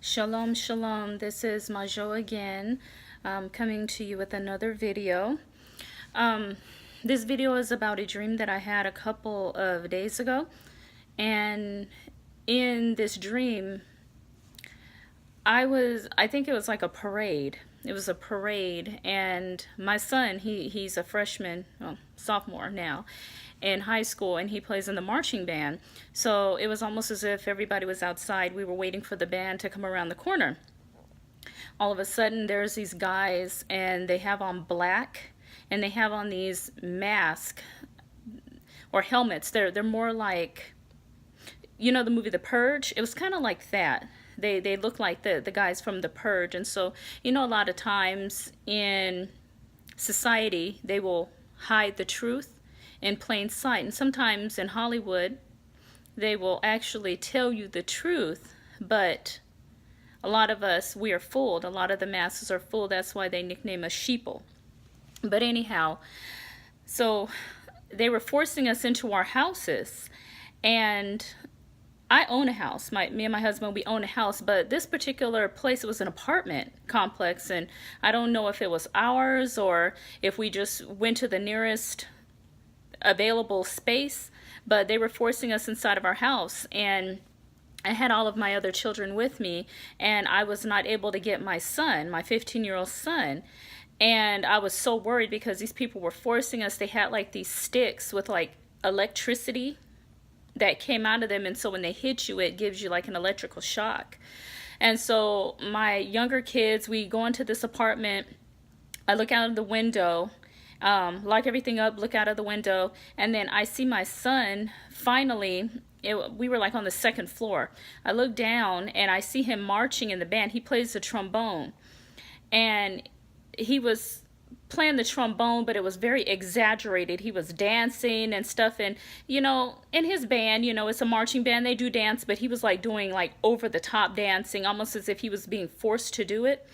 Shalom, shalom. This is Majo again, coming to you with another video. Um, this video is about a dream that I had a couple of days ago. And in this dream, I think it was like a parade. It was a parade, and my son, he's a freshman, well, sophomore now, in high school, and he plays in the marching band. So it was almost as if everybody was outside. We were waiting for the band to come around the corner. All of a sudden, there's these guys, and they have on black, and they have on these masks or helmets. They're more like, you know, the movie The Purge. It was kind of like that. They look like the guys from The Purge. And so, you know, a lot of times in society, they will hide the truth in plain sight. And sometimes in Hollywood, they will actually tell you the truth, but a lot of us, we are fooled. A lot of the masses are fooled. That's why they nickname us sheeple. But anyhow, so they were forcing us into our houses, and I own a house. Me and my husband, we own a house, but this particular place was an apartment complex, and I don't know if it was ours or if we just went to the nearest available space, but they were forcing us inside of our house, and I had all of my other children with me, and I was not able to get my son, my 15-year-old son. And I was so worried because these people were forcing us. They had like these sticks with like electricity that came out of them, and so when they hit you, it gives you like an electrical shock. And so my younger kids, we go into this apartment. I look out of the window, lock everything up, look out of the window, and then I see my son finally. We were like on the second floor. I look down and I see him marching in the band. He plays the trombone, and he was playing the trombone, but it was very exaggerated. He was dancing and stuff, and you know, in his band, you know, it's a marching band, they do dance, but he was like doing like over the top dancing, almost as if he was being forced to do it.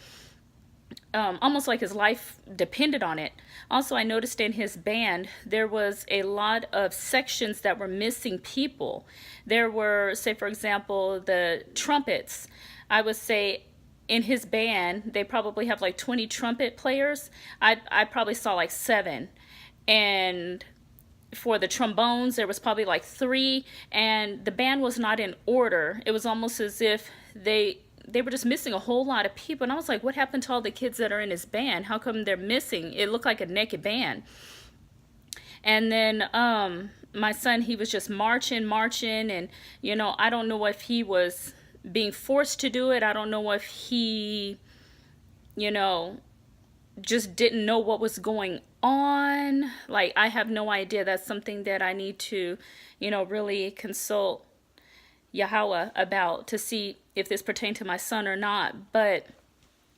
Almost like his life depended on it. Also, I noticed in his band there was a lot of sections that were missing people. There were, say for example, the trumpets. I would say in his band they probably have like 20 trumpet players. I probably saw like 7. And for the trombones there was probably like 3, and the band was not in order. It was almost as if they were just missing a whole lot of people. And I was like, what happened to all the kids that are in his band? How come they're missing? It looked like a naked band. And then my son, he was just marching, and you know, I don't know if he was being forced to do it. I don't know if he, you know, just didn't know what was going on. Like, I have no idea. That's something that I need to, you know, really consult Yahweh about to see if this pertained to my son or not. But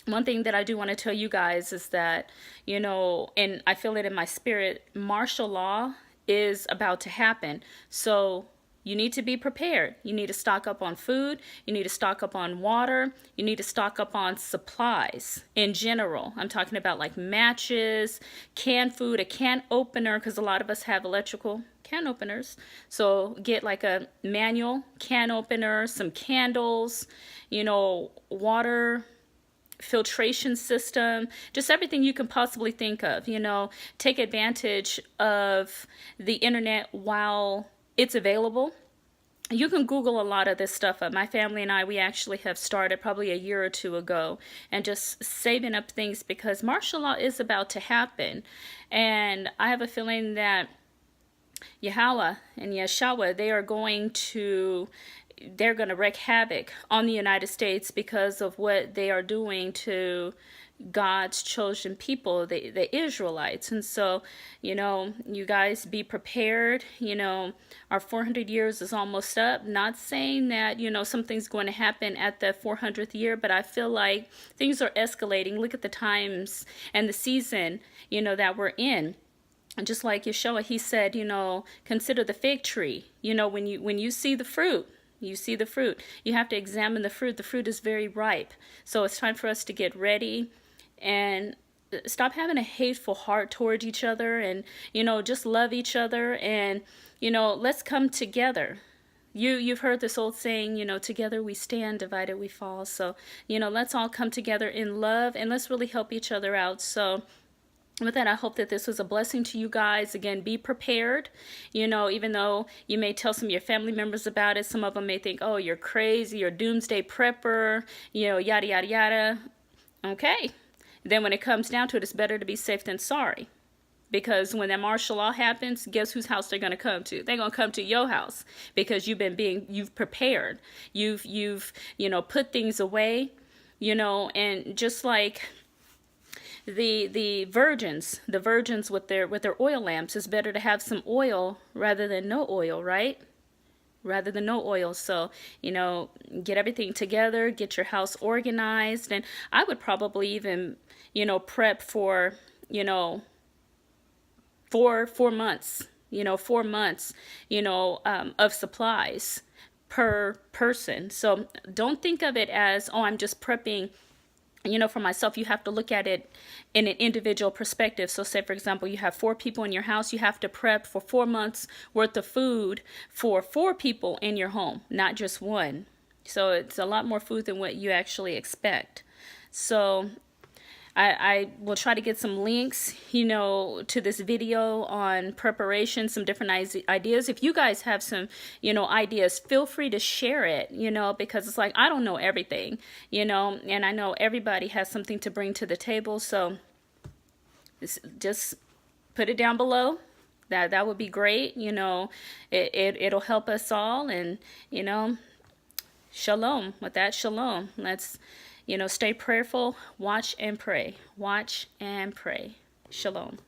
one thing that I do want to tell you guys is that, you know, and I feel it in my spirit, martial law is about to happen. So you need to be prepared. You need to stock up on food. You need to stock up on water. You need to stock up on supplies in general. I'm talking about like matches, canned food, a can opener, because a lot of us have electrical can openers. So get like a manual can opener, some candles, you know, water filtration system, just everything you can possibly think of. You know, take advantage of the internet while it's available. You can Google a lot of this stuff up. My family and I, we actually have started probably a year or 2 ago, and just saving up things because martial law is about to happen. And I have a feeling that Yahweh and Yeshua, they're going to wreak havoc on the United States because of what they are doing to God's chosen people, the Israelites. And so, you know, you guys be prepared. You know, our 400 years is almost up. Not saying that, you know, something's going to happen at the 400th year, but I feel like things are escalating. Look at the times and the season, you know, that we're in. And just like Yeshua, he said, you know, consider the fig tree. You know, when you see the fruit, you see the fruit, you have to examine the fruit. The fruit is very ripe. So it's time for us to get ready and stop having a hateful heart toward each other, and, you know, just love each other, and, you know, let's come together. You've heard this old saying, together we stand, divided we fall. So, let's all come together in love and let's really help each other out. So, with that, I hope that this was a blessing to you guys. Again, be prepared. Even though you may tell some of your family members about it, some of them may think, oh, you're crazy, you're a doomsday prepper, yada, yada, yada. Okay. Then when it comes down to it, it's better to be safe than sorry. Because when that martial law happens, guess whose house they're going to come to? They're going to come to your house because you've prepared. You've put things away, and just like the virgins with their oil lamps, it's better to have some oil rather than no oil, right? Rather than no oil. So, get everything together, get your house organized. And I would probably even, prep for, 4 months, 4 months, of supplies per person. So don't think of it as, oh, I'm just prepping, for myself. You have to look at it in an individual perspective. So say, for example, you have 4 people in your house, you have to prep for 4 months worth of food for 4 people in your home, not just one. So it's a lot more food than what you actually expect. So I will try to get some links, to this video on preparation, some different ideas. If you guys have some, ideas, feel free to share it, because it's like, I don't know everything, and I know everybody has something to bring to the table. So just put it down below. That would be great. It'll help us all. And, shalom. With that, shalom. Let's, stay prayerful, watch and pray. Watch and pray. Shalom.